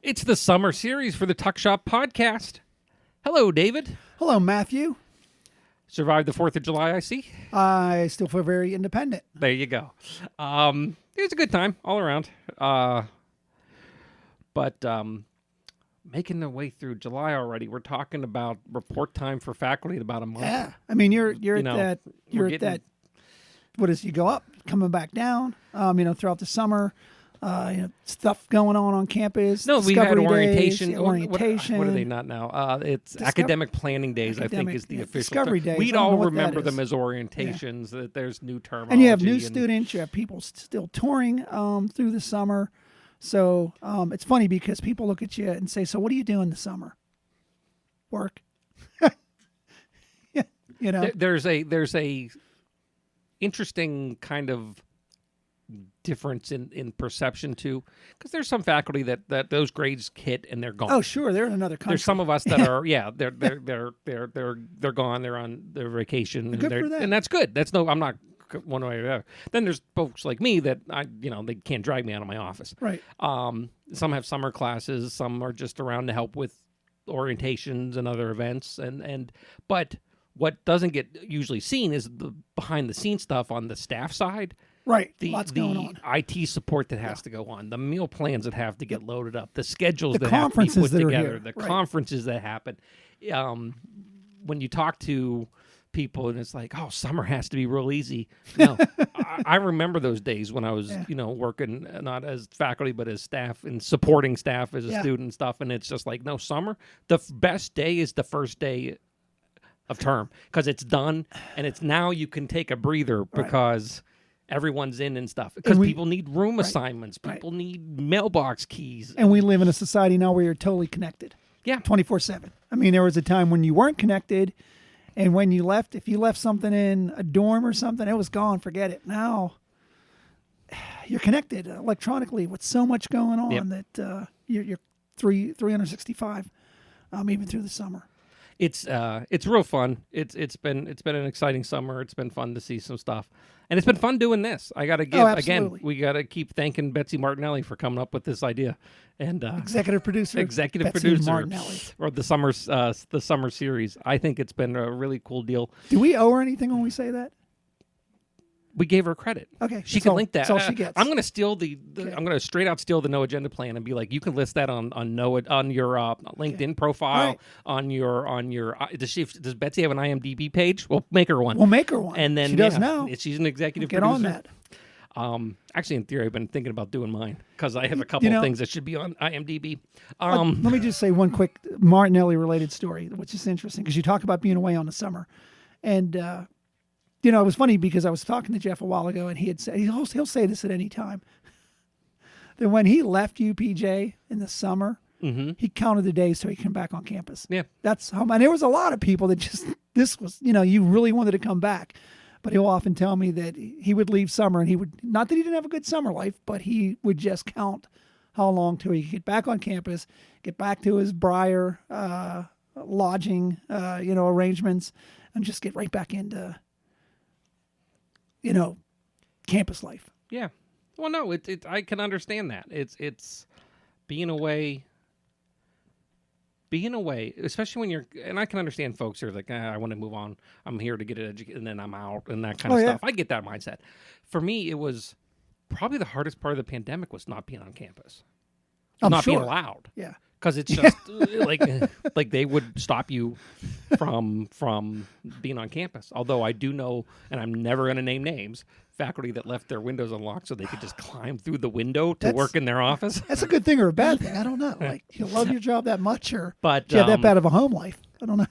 It's the summer series for the Tuck Shop podcast. Hello, David. Hello, Matthew. Survived the 4th of July, I see. I still feel very independent. There you go. It was a good time all around. But making the way through July already, we're talking about report time for faculty in about a month. Yeah, I mean you're at that. What is you go up, coming back down? Throughout the summer. Stuff going on campus. No, we had orientation. Days, orientation. What are they not now? It's academic planning days, I think, is the official Discovery term. Days. We'd all remember them as orientations, that there's new terminology. And you have new students, you have people still touring through the summer. So it's funny because people look at you and say, so what do you do in the summer? Work. There's a interesting kind of difference in perception too, because there's some faculty that those grades hit and they're gone. Oh, sure, they're in another country. There's some of us that are they're gone. They're on their vacation. Good for them. And that's good. I'm not one way or the other. Then there's folks like me that they can't drag me out of my office. Right. Some have summer classes. Some are just around to help with orientations and other events. But what doesn't get usually seen is the behind the scenes stuff on the staff side. Right, lots going on. IT support that has to go on, the meal plans that have to get loaded up, the schedules the that have to be put together, the right. conferences that happen. When you talk to people and it's like, oh, summer has to be real easy. No, I remember those days when I was, working not as faculty but as staff and supporting staff as a student and stuff. And it's just like, no, summer, the best day is the first day of term because it's done and it's now you can take a breather because everyone's in and stuff because people need room assignments. People need mailbox keys. And we live in a society now where you're totally connected. Yeah. 24/7. I mean, there was a time when you weren't connected and when you left, if you left something in a dorm or something, it was gone. Forget it. Now you're connected electronically with so much going on that you're 365 even through the summer. It's real fun. It's been an exciting summer. It's been fun to see some stuff. And it's been fun doing this. I got to give, again, we got to keep thanking Betsy Martinelli for coming up with this idea. And Executive Producer Betsy Martinelli. Or the summer series. I think it's been a really cool deal. Do we owe her anything when we say that? We gave her credit. Okay, she can link that. That's all she gets. I'm going to steal I'm going to straight out steal the No Agenda plan and be like, you can list that on your LinkedIn profile, on your. Does Betsy have an IMDb page? We'll make her one. And then she does now. She's an executive producer. Get on that. Actually, in theory, I've been thinking about doing mine because I have a couple of things that should be on IMDb. Let me just say one quick Martinelli related story, which is interesting because you talk about being away on the summer, and. It was funny because I was talking to Jeff a while ago, and he had said he'll say this at any time. That when he left UPJ in the summer, he counted the days so he came back on campus. Yeah, that's how. And there was a lot of people that just this was you really wanted to come back, but he'll often tell me that he would leave summer and he would not that he didn't have a good summer life, but he would just count how long till he could get back on campus, get back to his Briar lodging arrangements, and just get right back into. Campus life. Yeah. Well, no, I can understand that. It's being away, especially when you're, and I can understand folks who are like, I want to move on. I'm here to get it educated, and then I'm out, and that kind of stuff. I get that mindset. For me, it was probably the hardest part of the pandemic was not being on campus. Being allowed. Yeah. Because it's just like they would stop you from being on campus. Although I do know, and I'm never going to name names, faculty that left their windows unlocked so they could just climb through the window to work in their office. That's a good thing or a bad thing. I don't know. Like you love your job that much, or do you have that bad of a home life? I don't know.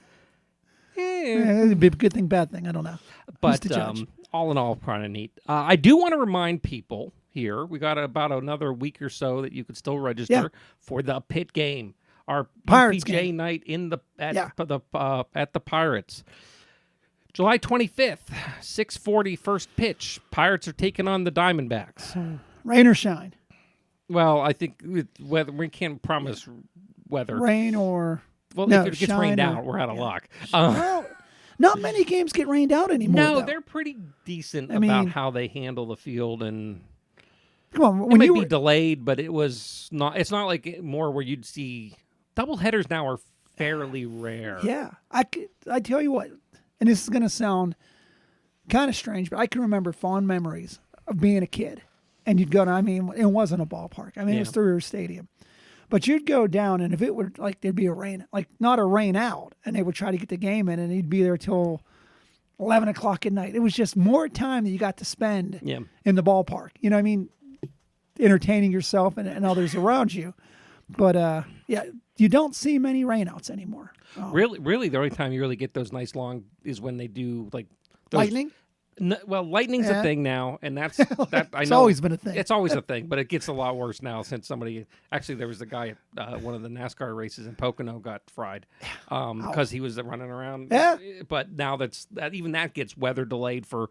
It'd be a good thing, bad thing. I don't know. But all in all, kind of neat. I do want to remind people. Here, we got about another week or so that you could still register for the Pit game, our Pirates PJ game. night at the Pirates. July 25th, 6:40 first pitch. Pirates are taking on the Diamondbacks. Rain or shine? Well, I think whether we can't promise weather. Rain or if it gets rained out, we're out of luck. Well, not many games get rained out anymore. No, though. They're pretty decent about how they handle the field and. Come on, It when might you be were, delayed, but it's not like more where you'd see double headers now are fairly rare. yeah, I tell you what, and this is going to sound kind of strange, but I can remember fond memories of being a kid, and you'd go to, I mean, it wasn't a ballpark. I mean, it was through a stadium. But you'd go down, and if it were like there'd be a rain, like not a rain out, and they would try to get the game in, and he'd be there till 11 o'clock at night. It was just more time that you got to spend in the ballpark. You know what I mean? Entertaining yourself and others around you. But, you don't see many rainouts anymore. Oh. Really, the only time you really get those nice long is when they do like those, Lightning? Lightning's a thing now, and that's that. I know It's always been a thing. It's always a thing, but it gets a lot worse now since somebody. Actually, there was a guy at one of the NASCAR races in Pocono got fried because he was running around. Yeah. But now even that gets weather delayed for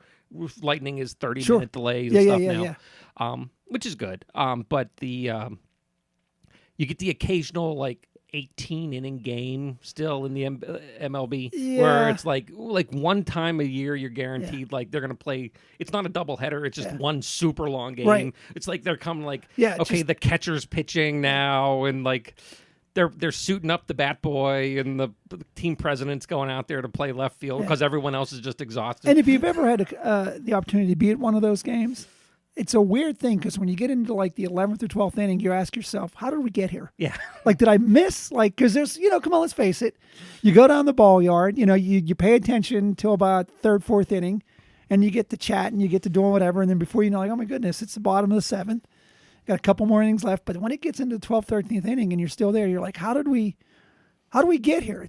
lightning is 30-minute delays and stuff now, which is good. But the you get the occasional like 18-inning game still in the MLB, where it's like one time a year you're guaranteed like they're gonna play. It's not a doubleheader; it's just one super long game. Right. It's like they're coming the catcher's pitching now, and like they're suiting up the bat boy, and the team president's going out there to play left field because everyone else is just exhausted. And if you've ever had the opportunity to be at one of those games, it's a weird thing because when you get into like the 11th or 12th inning, you ask yourself, how did we get here? Yeah. Like, did I miss? Like, because there's, come on, let's face it. You go down the ball yard, you pay attention till about third, fourth inning, and you get to chat and you get to doing whatever. And then before you know, like, oh my goodness, it's the bottom of the seventh. Got a couple more innings left. But when it gets into the 12th, 13th inning and you're still there, you're like, how did we get here?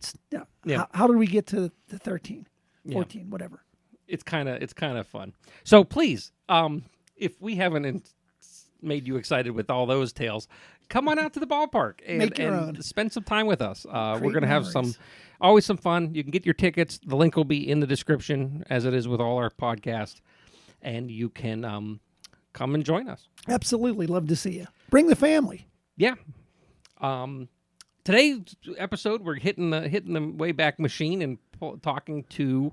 How did we get to the 13, 14, whatever? It's kind of fun. So please, if we haven't made you excited with all those tales, come on out to the ballpark and spend some time with us. We're going to have always some fun. You can get your tickets. The link will be in the description, as it is with all our podcasts, and you can come and join us. Absolutely. Love to see you. Bring the family. Yeah. Today's episode, we're hitting the Wayback Machine and talking to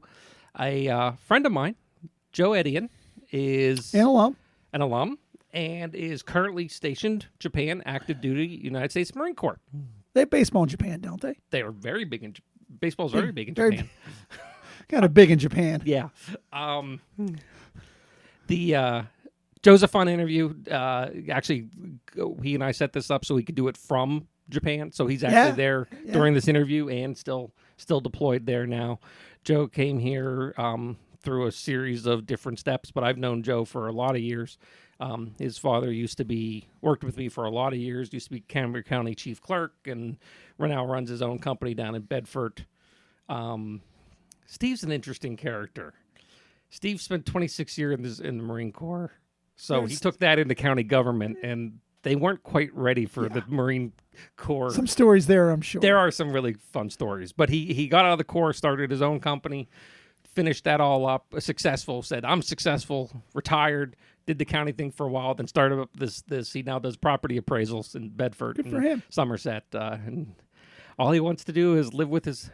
a friend of mine, Joe Ettien. Is an alum, and is currently stationed Japan, active duty, United States Marine Corps. They have baseball in Japan, don't they? They are very big in baseball's very big in Japan. Kind of big in Japan. Yeah. Joe's a fun interview. Actually, he and I set this up so we could do it from Japan. So he's actually there during this interview and still deployed there now. Joe came here through a series of different steps, but I've known Joe for a lot of years. His father worked with me for a lot of years, used to be Cambria County chief clerk, and now runs his own company down in Bedford. Steve's an interesting character. Steve spent 26 years in the Marine Corps, so he took that into county government, and they weren't quite ready for the Marine Corps. Some stories there, I'm sure. There are some really fun stories, but he got out of the Corps, started his own company, finished that all up, successful, said, I'm successful, retired, did the county thing for a while, then started up this. He now does property appraisals in Bedford Good for him. Somerset. And all he wants to do is live with his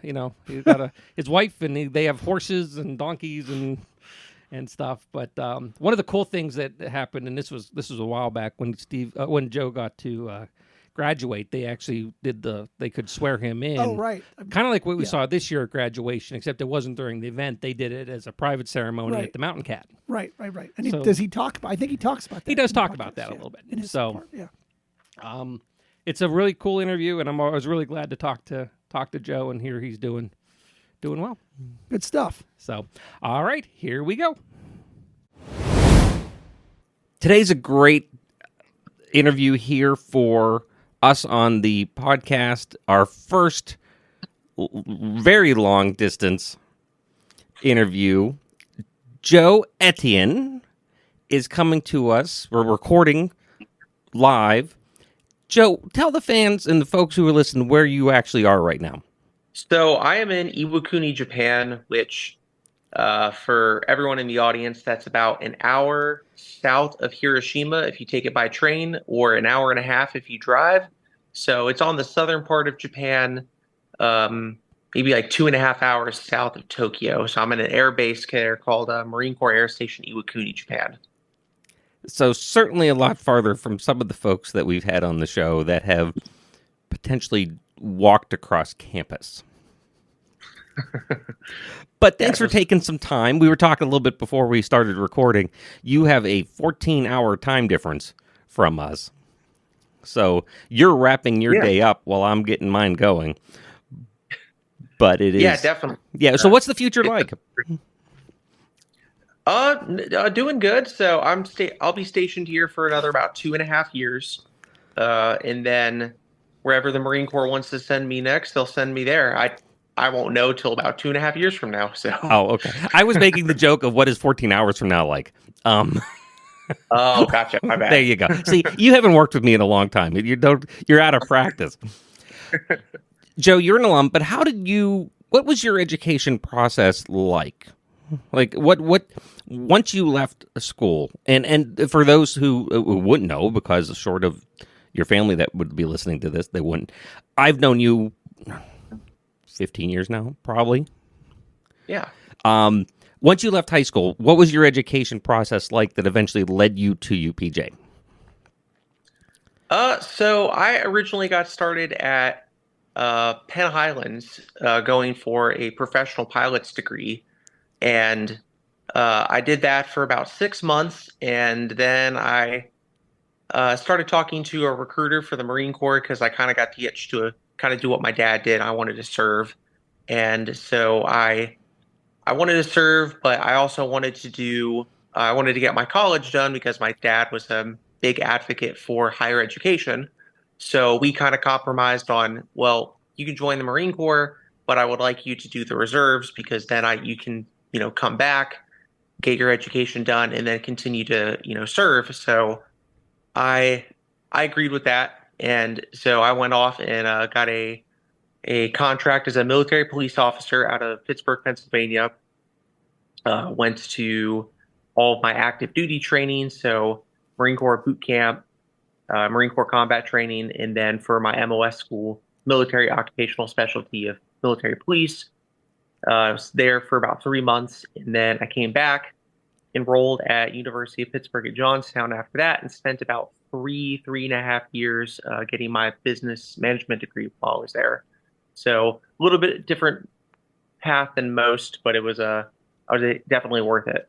got his wife, and they have horses and donkeys and stuff. But one of the cool things that happened, and this was a while back when Joe got to graduate, they actually they could swear him in. Oh, right. Kind of like what we saw this year at graduation, except it wasn't during the event. They did it as a private ceremony at the Mountain Cat. Right. And does he talk about, I think he talks about that. He does talk about that a little bit. In his part, it's a really cool interview, and I was really glad to talk to Joe and hear he's doing well. Good stuff. So, all right, here we go. Today's a great interview here for us on the podcast, our first very long distance interview. Joe Ettien is coming to us. We're recording live. Joe, tell the fans and the folks who are listening where you actually are right now. So I am in Iwakuni, Japan, which for everyone in the audience, that's about an hour south of Hiroshima if you take it by train, or an hour and a half if you drive. So it's on the southern part of Japan, maybe like 2.5 hours south of Tokyo. So I'm in an air base there called Marine Corps Air Station Iwakuni, Japan. So certainly a lot farther from some of the folks that we've had on the show that have potentially walked across campus. But thanks for taking some time. We were talking a little bit before we started recording. You have a 14-hour time difference from us. So you're wrapping your day up while I'm getting mine going. But it is... Yeah, definitely. Yeah, so what's the future like? Doing good. So I'll be stationed here for another about 2.5 years. And then wherever the Marine Corps wants to send me next, they'll send me there. I won't know till about 2.5 years from now. So. Oh, okay. I was making the joke of what is 14 hours from now like. Oh, gotcha. My bad. There you go. See, you haven't worked with me in a long time. You're out of practice. Joe, you're an alum, but what was your education process like? Like what once you left school, and for those who wouldn't know, because short of your family that would be listening to this, they wouldn't. I've known you 15 years now, probably. Yeah. Once you left high school, what was your education process like that eventually led you to UPJ? So I originally got started at Penn Highlands, going for a professional pilot's degree. And I did that for about 6 months. And then I started talking to a recruiter for the Marine Corps because I kind of got the itch to kind of do what my dad did. I wanted to serve. And so I wanted to serve, but I also wanted to get my college done because my dad was a big advocate for higher education. So we kind of compromised on, well, you can join the Marine Corps, but I would like you to do the reserves because then you can, come back, get your education done, and then continue to, serve. So I agreed with that. And so I went off and got a contract as a military police officer out of Pittsburgh, Pennsylvania. Went to all of my active duty training, so Marine Corps boot camp, Marine Corps combat training, and then for my MOS school, military occupational specialty of military police. I was there for about 3 months, and then I came back, enrolled at University of Pittsburgh at Johnstown after that, and spent about 3.5 years getting my business management degree while I was there. So a little bit different path than most, but it was definitely worth it.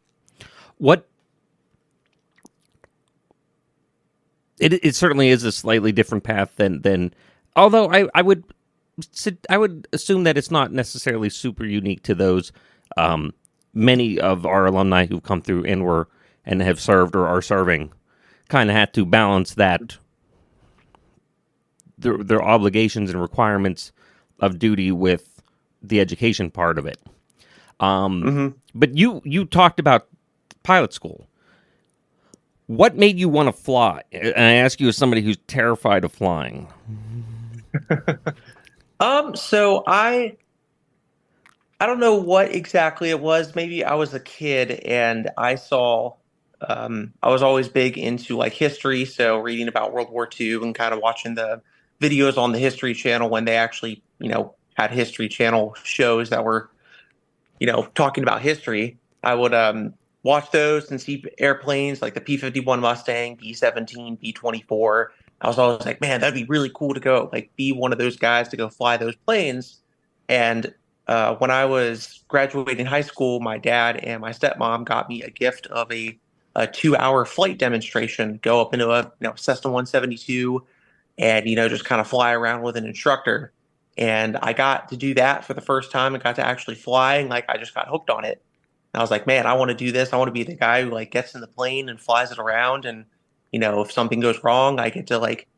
It certainly is a slightly different path than although I would assume that it's not necessarily super unique to those many of our alumni who've come through and have served or are serving kind of had to balance that their obligations and requirements of duty with the education part of it. But you talked about pilot school. What made you want to fly? And I ask you as somebody who's terrified of flying. So I don't know what exactly it was. Maybe I was a kid and I saw, I was always big into like history. So reading about World War II and kind of watching the videos on the History Channel when they actually, had History Channel shows that were, talking about history. I would watch those and see airplanes like the P-51 Mustang, B-17, B-24. I was always like, man, that'd be really cool to go, like, be one of those guys to go fly those planes. And when I was graduating high school, my dad and my stepmom got me a gift of a 2-hour flight demonstration, go up into a Cessna 172 and, just kind of fly around with an instructor. And I got to do that for the first time and got to actually fly. And like, I just got hooked on it. And I was like, man, I want to do this. I want to be the guy who like gets in the plane and flies it around. And, if something goes wrong, I get to like,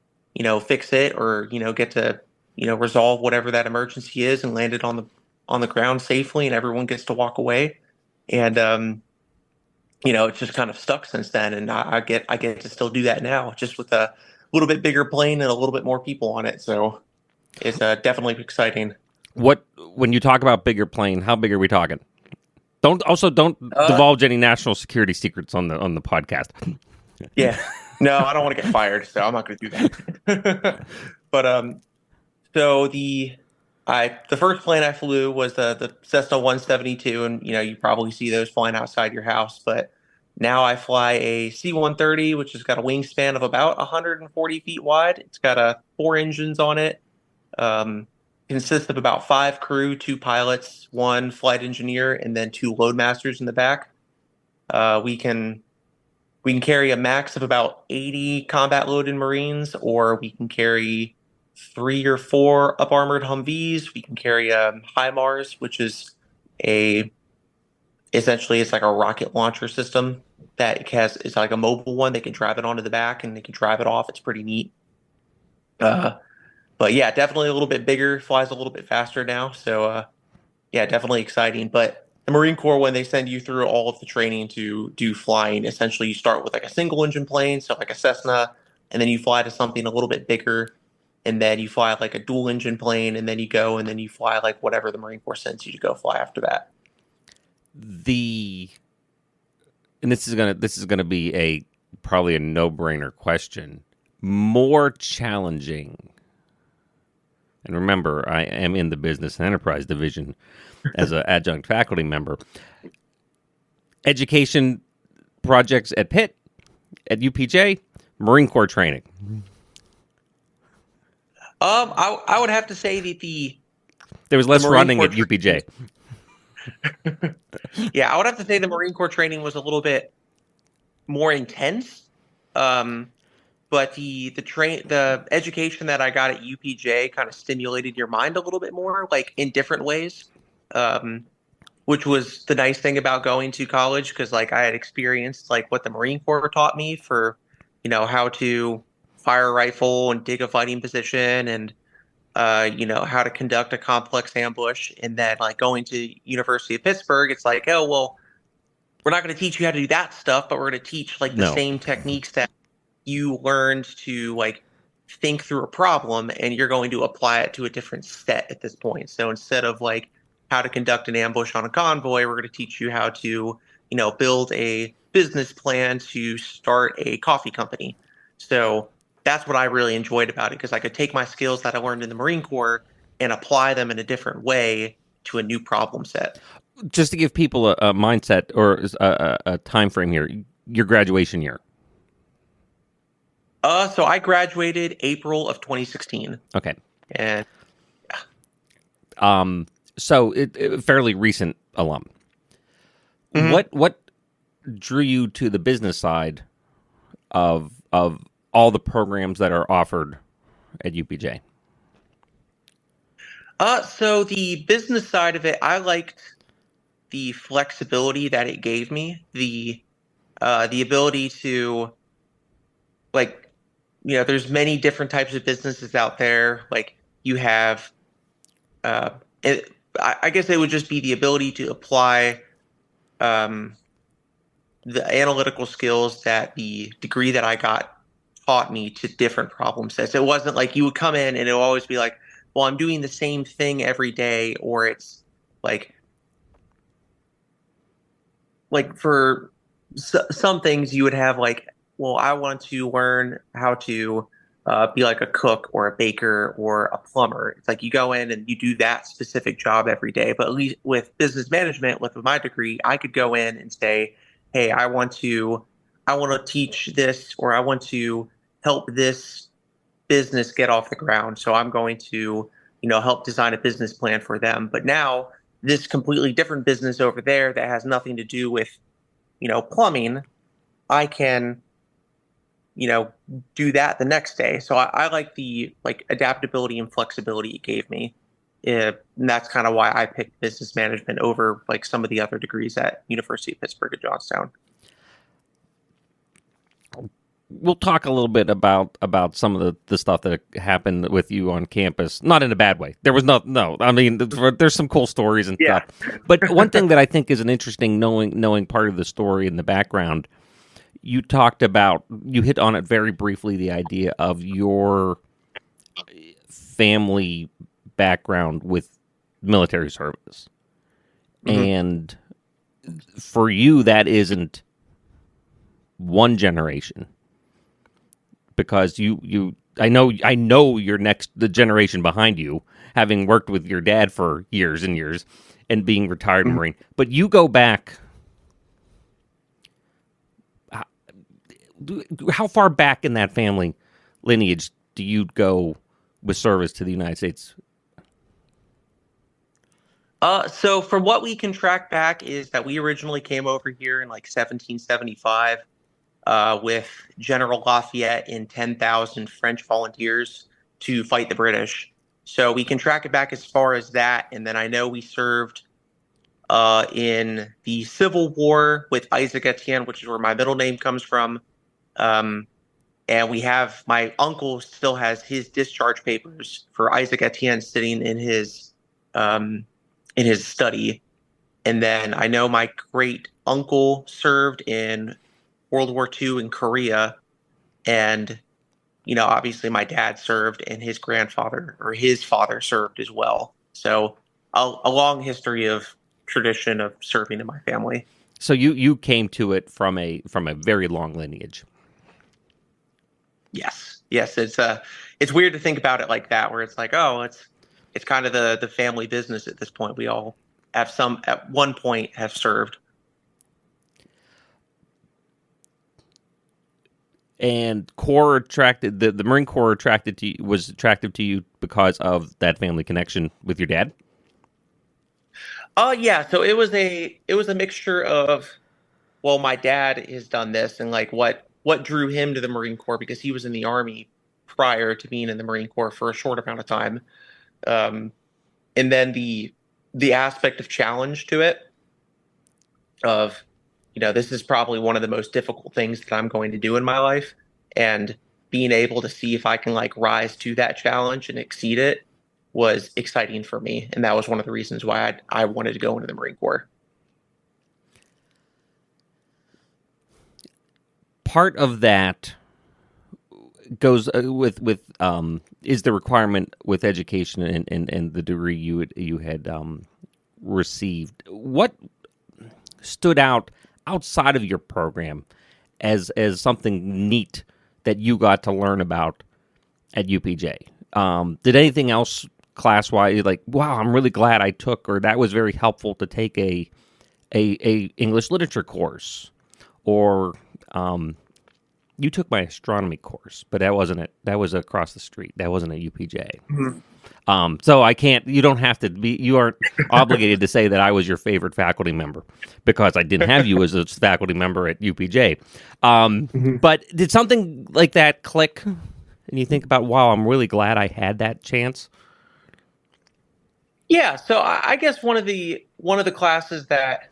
fix it or, get to, resolve whatever that emergency is and land it on the ground safely and everyone gets to walk away. And, it's just kind of stuck since then. And I get to still do that now, just with a little bit bigger plane and a little bit more people on it. So it's definitely exciting. When you talk about bigger plane, how big are we talking? Don't divulge any national security secrets on the podcast. Yeah. No, I don't want to get fired, so I'm not going to do that. But so the first plane I flew was the Cessna 172, and you probably see those flying outside your house. But Now I fly a C-130, which has got a wingspan of about 140 feet wide. It's got 4 engines on it. Consists of about 5 crew, 2 pilots, 1 flight engineer, and then 2 loadmasters in the back. We can carry a max of about 80 combat loaded Marines, or we can carry 3 or 4 up armored Humvees. We can carry HIMARS, which is essentially it's like a rocket launcher system that it's like a mobile one. They can drive it onto the back and they can drive it off. It's pretty neat. But yeah, definitely a little bit bigger, flies a little bit faster now. So yeah, definitely exciting. But the Marine Corps, when they send you through all of the training to do flying, essentially you start with like a single engine plane, so like a Cessna, and then you fly to something a little bit bigger, and then you fly like a dual engine plane, and then you go and then you fly like whatever the Marine Corps sends you to go fly after that. And this is gonna be probably a no-brainer question. More challenging. And remember, I am in the business and enterprise division as an adjunct faculty member. Education projects at Pitt, at UPJ, Marine Corps training. I would have to say that there was less running at UPJ. Yeah, I would have to say the Marine Corps training was a little bit more intense. But the education that I got at UPJ kind of stimulated your mind a little bit more, like in different ways, which was the nice thing about going to college, because like I had experienced like what the Marine Corps taught me for, how to fire a rifle and dig a fighting position, and how to conduct a complex ambush. And then like going to University of Pittsburgh, it's like, oh well, we're not going to teach you how to do that stuff, but we're going to teach like the same techniques that you learned to like think through a problem, and you're going to apply it to a different set at this point. So instead of like how to conduct an ambush on a convoy, we're going to teach you how to, build a business plan to start a coffee company. So that's what I really enjoyed about it, because I could take my skills that I learned in the Marine Corps and apply them in a different way to a new problem set. Just to give people a mindset or a time frame here, your graduation year. So I graduated April of 2016. Okay. And so fairly recent alum. Mm-hmm. What drew you to the business side of all the programs that are offered at UPJ? So the business side of it, I liked the flexibility that it gave me, the ability to, like, there's many different types of businesses out there. Like you have, I guess it would just be the ability to apply the analytical skills that the degree that I got taught me to different problem sets. It wasn't like you would come in and it would always be like, well, I'm doing the same thing every day, or it's like for some things you would have like, well, I want to learn how to be like a cook or a baker or a plumber. It's like you go in and you do that specific job every day. But at least with business management, with my degree, I could go in and say, hey, I want to teach this, or I want to help this business get off the ground. So I'm going to, help design a business plan for them. But now this completely different business over there that has nothing to do with, plumbing, I can, do that the next day. So I like the adaptability and flexibility it gave me. And that's kind of why I picked business management over like some of the other degrees at University of Pittsburgh at Johnstown. We'll talk a little bit about some of the stuff that happened with you on campus. Not in a bad way. There was no. I mean, there's some cool stories and stuff. But one thing that I think is an interesting knowing part of the story in the background, you hit on it very briefly, the idea of your family background with military service. Mm-hmm. And for you, that isn't one generation. Because I know you're the generation behind you, having worked with your dad for years and years and being retired Marine. But you go back how far back in that family lineage do you go with service to the United States? So from what we can track back is that we originally came over here in like 1775 with General Lafayette and 10,000 French volunteers to fight the British. So we can track it back as far as that. And then I know we served in the Civil War with Isaac Etienne, which is where my middle name comes from. And we have, my uncle still has his discharge papers for Isaac Etienne sitting in his study. And then I know my great uncle served in World War II in Korea. And, obviously my dad served and his grandfather or his father served as well. So a long history of tradition of serving in my family. So you came to it from a very long lineage. Yes. It's weird to think about it like that, where it's like, oh, it's kind of the family business at this point. We all have at one point have served. And the Marine Corps was attractive to you because of that family connection with your dad? Yeah. So it was a mixture of, well, my dad has done this, and like what drew him to the Marine Corps, because he was in the Army prior to being in the Marine Corps for a short amount of time. And then the aspect of challenge to it of, this is probably one of the most difficult things that I'm going to do in my life, and being able to see if I can like rise to that challenge and exceed it was exciting for me. And that was one of the reasons why I wanted to go into the Marine Corps. Part of that goes with is the requirement with education and the degree you had received. What stood out outside of your program as something neat that you got to learn about at UPJ? Did anything else class-wise, like, wow, I'm really glad I took, or that was very helpful to take a English literature course, or you took my astronomy course, but that wasn't it. That was across the street. That wasn't at UPJ. Mm-hmm. So I can't. You don't have to be. You aren't obligated to say that I was your favorite faculty member, because I didn't have you as a faculty member at UPJ. Mm-hmm. But did something like that click, and you think about, wow, I'm really glad I had that chance? Yeah. So I guess one of the classes that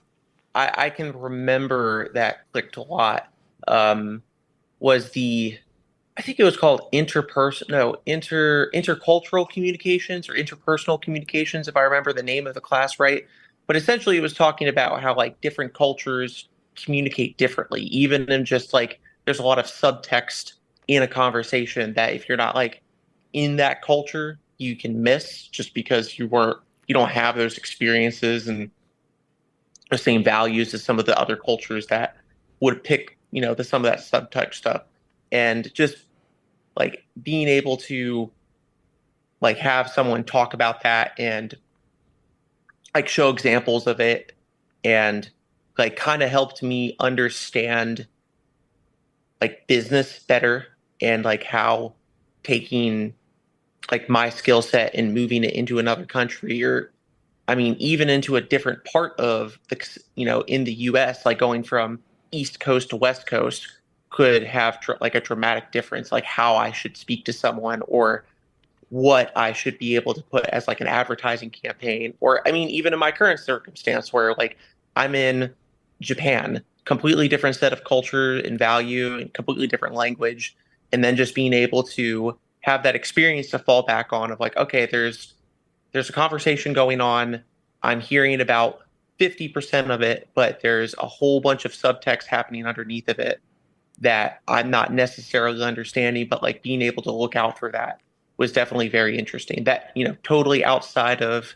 I can remember that clicked a lot was I think it was called intercultural communications or interpersonal communications, if I remember the name of the class right. But essentially it was talking about how like different cultures communicate differently, even in just like there's a lot of subtext in a conversation that if you're not like in that culture, you can miss, just because you don't have those experiences and the same values as some of the other cultures that would pick, some of that subtext stuff. And just like being able to like have someone talk about that and like show examples of it, and like kind of helped me understand like business better, and like how taking like my skill set and moving it into another country, or I mean, even into a different part of the, in the US, like going from East Coast to West Coast could have like a dramatic difference, like how I should speak to someone, or what I should be able to put as like an advertising campaign. Or, I mean, even in my current circumstance where like I'm in Japan, completely different set of culture and value and completely different language. And then just being able to have that experience to fall back on of like, okay, there's a conversation going on. I'm hearing about 50% of it, but there's a whole bunch of subtext happening underneath of it that I'm not necessarily understanding, but like being able to look out for that was definitely very interesting. That, totally outside of,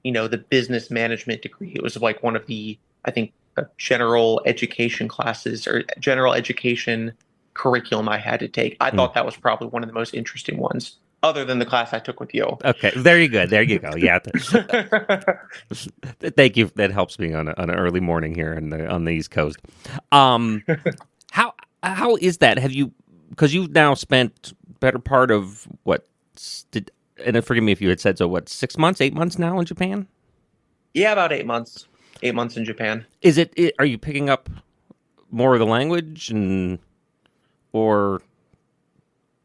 the business management degree. It was like one of the, I think, general education classes or general education curriculum I had to take. I thought that was probably one of the most interesting ones, other than the class I took with you. Okay, there you go. There you go. Yeah. Thank you. That helps me on an early morning here on the East Coast. How is that? Have you, because you've now spent better part of and forgive me if you had said so, what, 6 months, 8 months now in Japan? Yeah, about 8 months. 8 months in Japan. Are you picking up more of the language or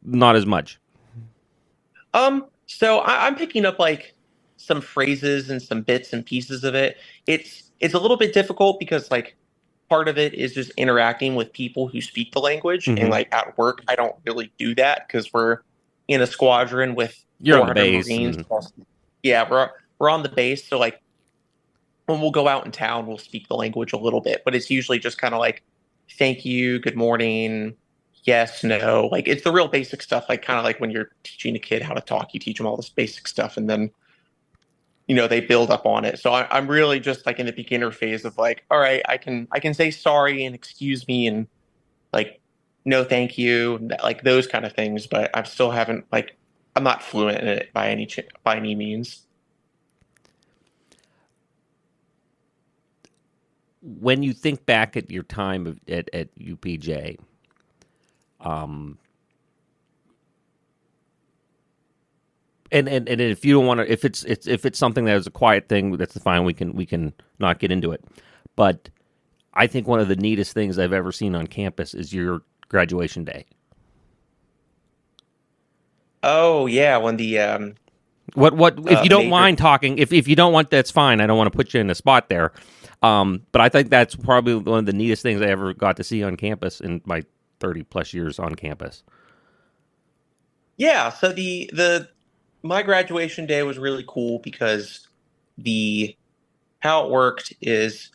not as much? So I'm picking up like some phrases and some bits and pieces of it. It's a little bit difficult because like part of it is just interacting with people who speak the language, and Mm-hmm. like at work I don't really do that because we're in a squadron with You're on the 400 base. Marines. Yeah, we're on the base, so like when we'll go out in town, we'll speak the language a little bit, but it's usually just kind of like thank you, good morning, yes, no. Like it's the real basic stuff, like kind of like when you're teaching a kid how to talk, you teach them all this basic stuff and then they build up on it. So I'm really just like in the beginner phase of like, all right, I can say sorry and excuse me and like no thank you, like those kind of things, but I still haven't like I'm not fluent in it by any means. When you think back at your time at UPJ, and if you don't want to, if it's something that is a quiet thing, that's fine. We can not get into it. But I think one of the neatest things I've ever seen on campus is your graduation day. Oh yeah, when the What if you don't major. mind talking? If you don't want, that's fine. I don't want to put you in a spot there. But I think that's probably one of the neatest things I ever got to see on campus in my 30 plus years on campus. Yeah, so the my graduation day was really cool because the how it worked is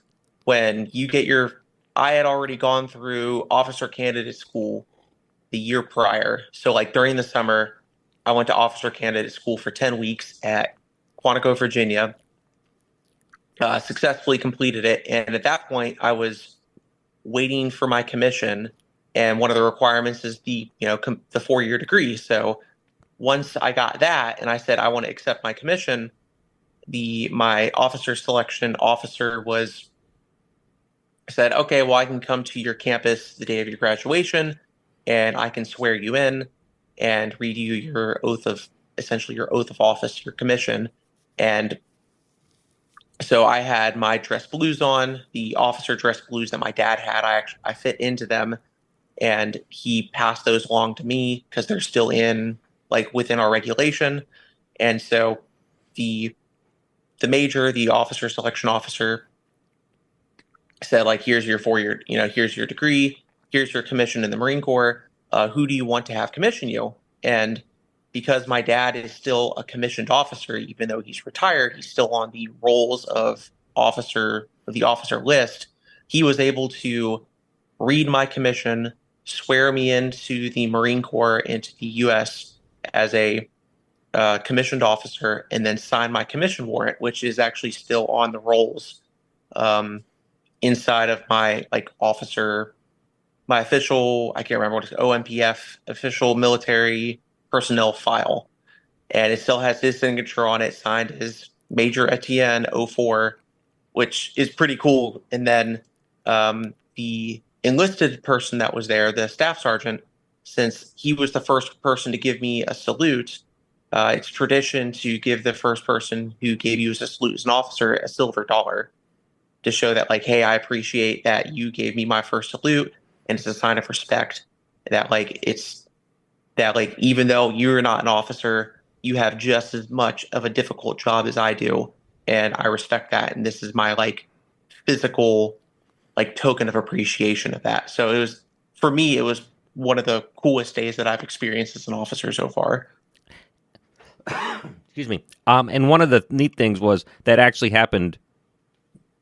when you get your I had already gone through officer candidate school the year prior. So like during the summer, I went to officer candidate school for 10 weeks at Quantico, Virginia. Successfully completed it, and at that point I was waiting for my commission, and one of the requirements is the 4-year degree. So once I got that and I said I want to accept my commission, my officer selection officer said, okay, well, I can come to your campus the day of your graduation and I can swear you in and read you your essentially your oath of office, your commission. And so I had my dress blues on, the officer dress blues that my dad had. I fit into them, and he passed those along to me because they're still within our regulation. And so the the officer selection officer said like, here's your 4-year, here's your degree, here's your commission in the Marine Corps. Who do you want to have commission you? And because my dad is still a commissioned officer, even though he's retired, he's still on the rolls of the officer list. He was able to read my commission, swear me into the Marine Corps, into the U.S. as a commissioned officer, and then sign my commission warrant, which is actually still on the rolls inside of my my official, I can't remember what it's OMPF, official military personnel file. And it still has his signature on it, signed as Major Ettien 04, which is pretty cool. And then the enlisted person that was there, the staff sergeant, since he was the first person to give me a salute, it's tradition to give the first person who gave you a salute as an officer a silver dollar to show that, like, hey, I appreciate that you gave me my first salute, and it's a sign of respect that, even though you're not an officer, you have just as much of a difficult job as I do, and I respect that, and this is my physical token of appreciation of that. So for me, it was one of the coolest days that I've experienced as an officer so far. Excuse me. And one of the neat things was that actually happened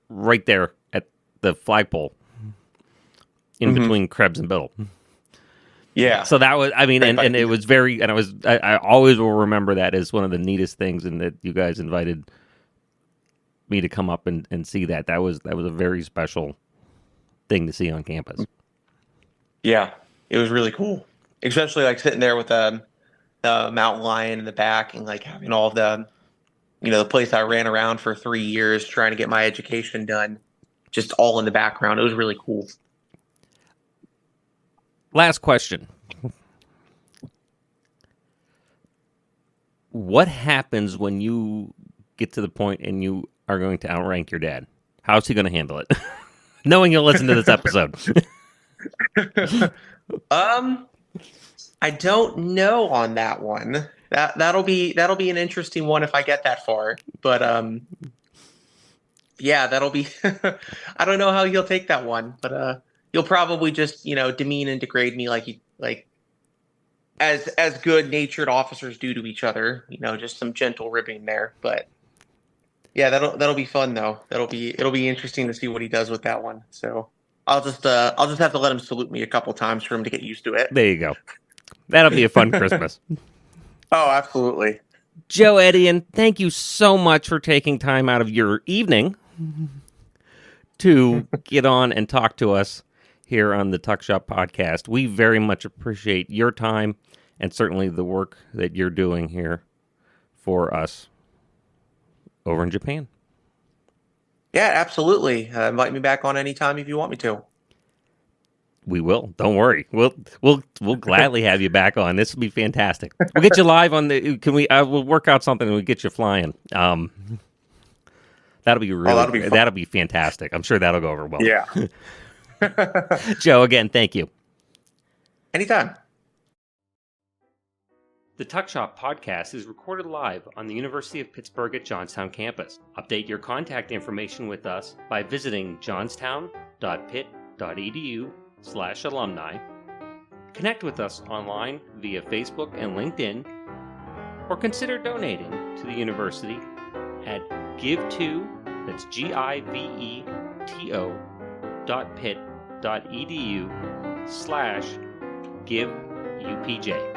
right there at the flagpole in between Krebs and Biddle. Yeah. So that was, and it was very, and I always will remember that as one of the neatest things, and that you guys invited me to come up and see that. That was a very special thing to see on campus. Yeah, it was really cool, especially sitting there with the mountain lion in the back and having all the the place I ran around for 3 years trying to get my education done, just all in the background. It was really cool. Last question. What happens when you get to the point and you are going to outrank your dad? How's he going to handle it? Knowing you'll listen to this episode. I don't know on that one. That'll be an interesting one if I get that far. But yeah, that'll be. I don't know how he'll take that one, but he'll probably just demean and degrade me like as good natured officers do to each other. Just some gentle ribbing there. But yeah, that'll be fun though. It'll be interesting to see what he does with that one. So I'll just have to let him salute me a couple times for him to get used to it. There you go. That'll be a fun Christmas. Oh, absolutely. Joe Ettien, thank you so much for taking time out of your evening to get on and talk to us here on the Tuck Shop podcast. We very much appreciate your time and certainly the work that you're doing here for us over in Japan. Yeah, absolutely. Invite me back on anytime if you want me to. We will. Don't worry. We'll gladly have you back on. This will be fantastic. We'll get you live on the. Can we? We'll work out something and we'll get you flying. That'll be really. That'll be fantastic. I'm sure that'll go over well. Yeah. Joe, again, thank you. Anytime. The Tuck Shop podcast is recorded live on the University of Pittsburgh at Johnstown campus. Update your contact information with us by visiting johnstown.pitt.edu/alumni. Connect with us online via Facebook and LinkedIn, or consider donating to the university at give2, that's giveto.pitt.edu/giveupj.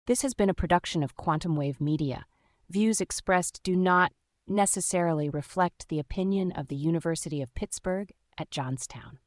This has been a production of Quantum Wave Media. Views expressed do not necessarily reflect the opinion of the University of Pittsburgh at Johnstown.